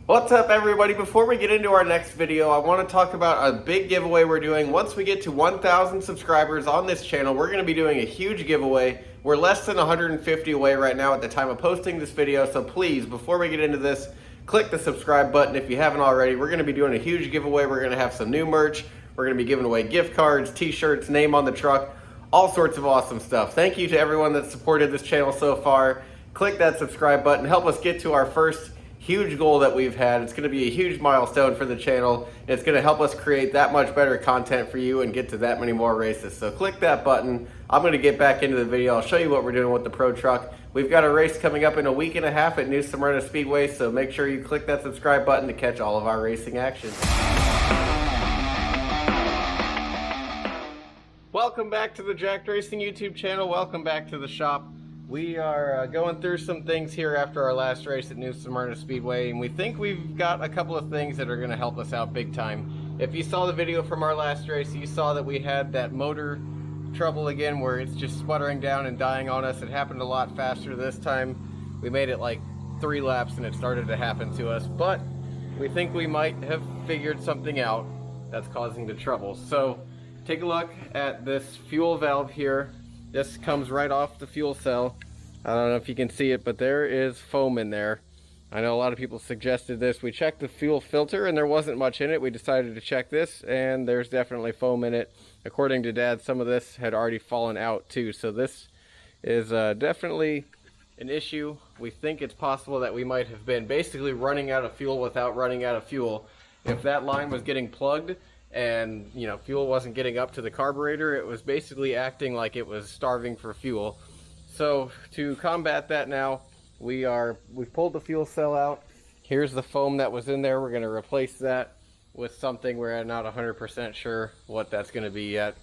What's up, everybody? Before we get into our next video, I want to talk about a big giveaway we're doing. Once we get to 1,000 subscribers on this channel, we're going to be doing a huge giveaway. We're less than 150 away right now at the time of posting this video, so please, before we get into this, click the subscribe button if you haven't already. We're going to be doing a huge giveaway. We're going to have some new merch. We're going to be giving away gift cards, t-shirts, name on the truck, all sorts of awesome stuff. Thank you to everyone that supported this channel so far. Click that subscribe button. Help us get to our first huge goal that we've had. It's going to be a huge milestone for the channel. It's going to help us create that much better content for you and get to that many more races. So click that button. I'm going to get back into the video. I'll show you what we're doing with the Pro Truck. We've got a race coming up in a week and a half at New Smyrna Speedway, so make sure you click that subscribe button to catch all of our racing action. Welcome back to the Jacked Racing YouTube channel. Welcome back to the shop. We are going through some things here after our last race at New Smyrna Speedway, and we think we've got a couple of things that are going to help us out big time. If you saw the video from our last race, you saw that we had that motor trouble again where it's just sputtering down and dying on us. It happened a lot faster this time. We made it like 3 laps and it started to happen to us, but we think we might have figured something out that's causing the trouble. So take a look at this fuel valve here. This comes right off the fuel cell. I don't know if you can see it, but there is foam in there. I know a lot of people suggested this. We checked the fuel filter and there wasn't much in it. We decided to check this and there's definitely foam in it. According to Dad, some of this had already fallen out too. So this is definitely an issue. We think it's possible that we might have been basically running out of fuel without running out of fuel. If that line was getting plugged and fuel wasn't getting up to the carburetor, it was basically acting like it was starving for fuel. So to combat that now, we've pulled the fuel cell out. Here's the foam that was in there. We're going to replace that with something we're not 100% sure what that's going to be yet,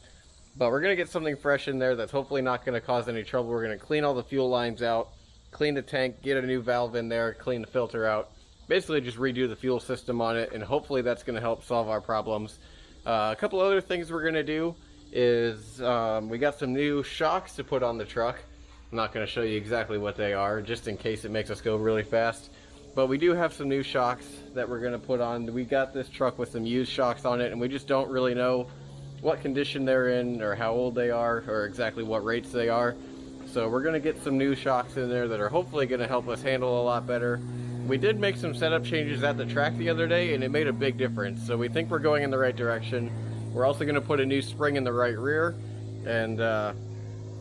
but we're going to get something fresh in there that's hopefully not going to cause any trouble. We're going to clean all the fuel lines out, clean the tank, get a new valve in there, clean the filter out, basically just redo the fuel system on it, and hopefully that's going to help solve our problems. A couple other things we're going to do is we got some new shocks to put on the truck. I'm not going to show you exactly what they are, just in case it makes us go really fast. But we do have some new shocks that we're going to put on. We got this truck with some used shocks on it, and we just don't really know what condition they're in or how old they are or exactly what rates they are. So we're going to get some new shocks in there that are hopefully going to help us handle a lot better. We did make some setup changes at the track the other day and it made a big difference. So we think we're going in the right direction. We're also going to put a new spring in the right rear. And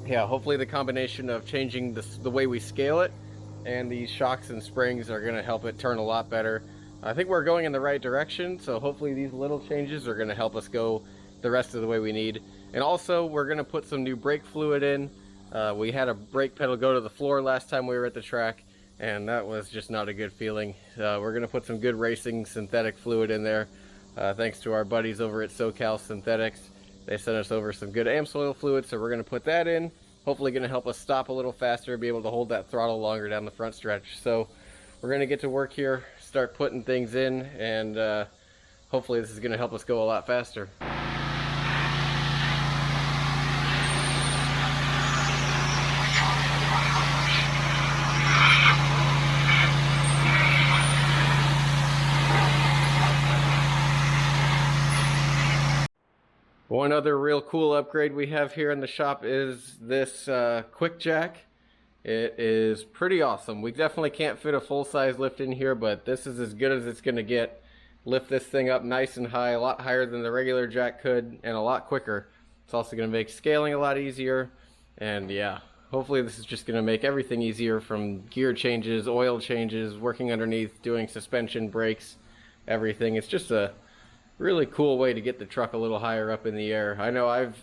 yeah, hopefully the combination of changing the way we scale it and these shocks and springs are going to help it turn a lot better. I think we're going in the right direction. So hopefully these little changes are going to help us go the rest of the way we need. And also we're going to put some new brake fluid in. We had a brake pedal go to the floor last time we were at the track, and that was just not a good feeling. We're going to put some good racing synthetic fluid in there. Thanks to our buddies over at SoCal Synthetics. They sent us over some good AMSOIL fluid, so we're going to put that in. Hopefully going to help us stop a little faster, be able to hold that throttle longer down the front stretch. So we're going to get to work here, start putting things in, and hopefully this is going to help us go a lot faster. One other real cool upgrade we have here in the shop is this quick jack. It is pretty awesome. We definitely can't fit a full-size lift in here, but this is as good as it's going to get. Lift this thing up nice and high, a lot higher than the regular jack could, and a lot quicker. It's also going to make scaling a lot easier, and yeah, hopefully this is just going to make everything easier, from gear changes, oil changes, working underneath, doing suspension, brakes, everything. It's just a really cool way to get the truck a little higher up in the air. I know I've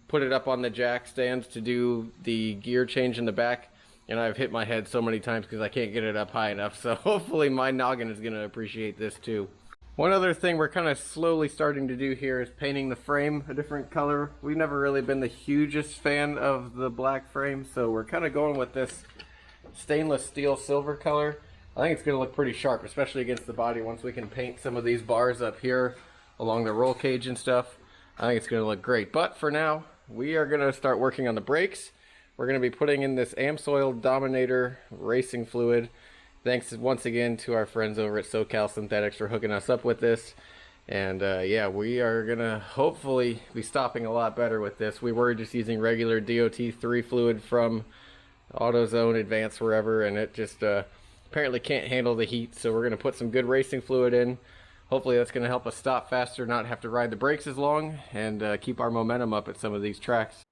put it up on the jack stands to do the gear change in the back, and I've hit my head so many times because I can't get it up high enough. So hopefully my noggin is going to appreciate this too. One other thing we're kind of slowly starting to do here is painting the frame a different color. We've never really been the hugest fan of the black frame, so we're kind of going with this stainless steel silver color. I think it's going to look pretty sharp, especially against the body, once we can paint some of these bars up here along the roll cage and stuff. I think it's going to look great. But for now, we are going to start working on the brakes. We're going to be putting in this AMSOIL Dominator racing fluid. thanks once again to our friends over at SoCal Synthetics for hooking us up with this. And yeah, we are gonna hopefully be stopping a lot better with this. We were just using regular DOT3 fluid from AutoZone, Advance, wherever, and it just apparently can't handle the heat. So we're gonna put some good racing fluid in. Hopefully that's gonna help us stop faster, not have to ride the brakes as long, and keep our momentum up at some of these tracks.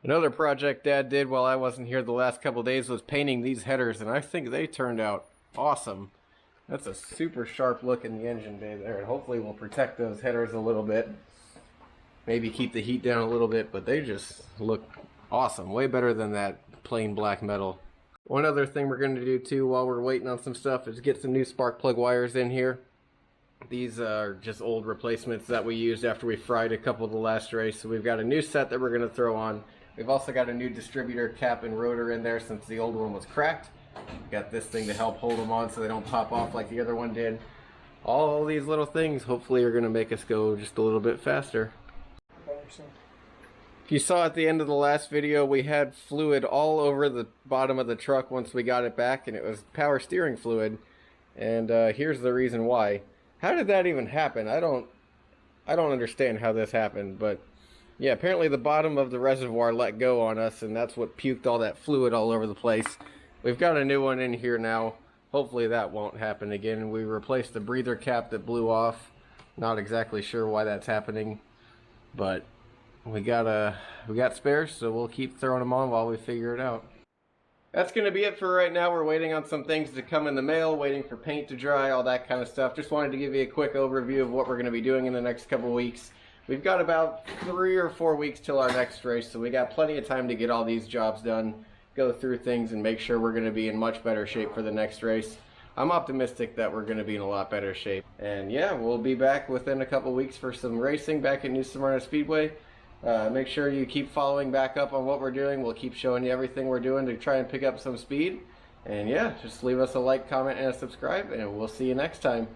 Another project Dad did while I wasn't here the last couple days was painting these headers, and I think they turned out awesome. That's a super sharp look in the engine bay there, and hopefully we'll protect those headers a little bit. Maybe keep the heat down a little bit, but they just look awesome. Way better than that plain black metal. One other thing we're going to do too while we're waiting on some stuff is get some new spark plug wires in here. These are just old replacements that we used after we fried a couple of the last race, so we've got a new set that we're going to throw on. We've also got a new distributor cap and rotor in there since the old one was cracked. Got this thing to help hold them on so they don't pop off like the other one did. All these little things hopefully are going to make us go just a little bit faster. If you saw at the end of the last video, we had fluid all over the bottom of the truck once we got it back, and it was power steering fluid. And here's the reason why. How did that even happen? I don't understand how this happened, but yeah, apparently the bottom of the reservoir let go on us, and that's what puked all that fluid all over the place. We've got a new one in here now. Hopefully that won't happen again. We replaced the breather cap that blew off. Not exactly sure why that's happening, but we got spares, so we'll keep throwing them on while we figure it out. That's going to be it for right now. We're waiting on some things to come in the mail, waiting for paint to dry, all that kind of stuff. Just wanted to give you a quick overview of what we're going to be doing in the next couple weeks. We've got about 3 or 4 weeks till our next race, so we got plenty of time to get all these jobs done, go through things, and make sure we're going to be in much better shape for the next race. I'm optimistic that we're going to be in a lot better shape. And yeah, we'll be back within a couple weeks for some racing back at New Smyrna Speedway. Make sure you keep following back up on what we're doing. We'll keep showing you everything we're doing to try and pick up some speed. And yeah, just leave us a like, comment, and a subscribe, and we'll see you next time.